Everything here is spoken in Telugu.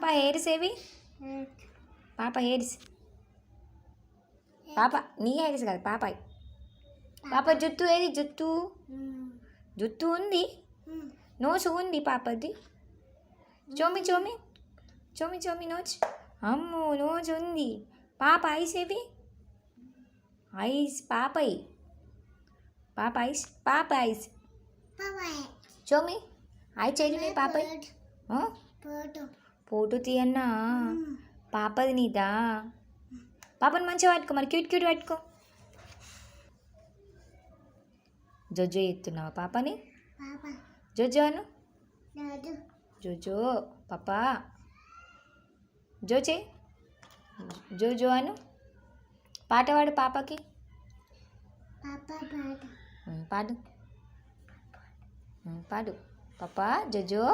పాప హెయిర్స్ ఏవి? పాప హెయిర్స్. పాప నీ హెయిర్స్ కాదు పాపాయి. పాప జుట్టు ఏది? జుట్టు జుట్టు ఉంది. నోసు ఉంది పాపది. చోమి చోమి చోమి చోమి నోచ్. అమ్మో నోజ్ ఉంది. పాప ఐస్ ఏవి? ఐస్ పాపయి. పాప ఐస్. పాప ఐస్ చోమి ఐ చేయి పాపయి. ఫోటో తీయన్నా. పాపది నీదా? పాపని మంచిగా పట్టుకో, మరి క్యూట్ క్యూట్ పట్టుకో. జోజో ఎత్తున్నావా పాపని? జోజో అను. జోజో పాపా. జోచే జోజో అను. పాట పాడు పాపకి. పాడు పాడు పాపా జోజో.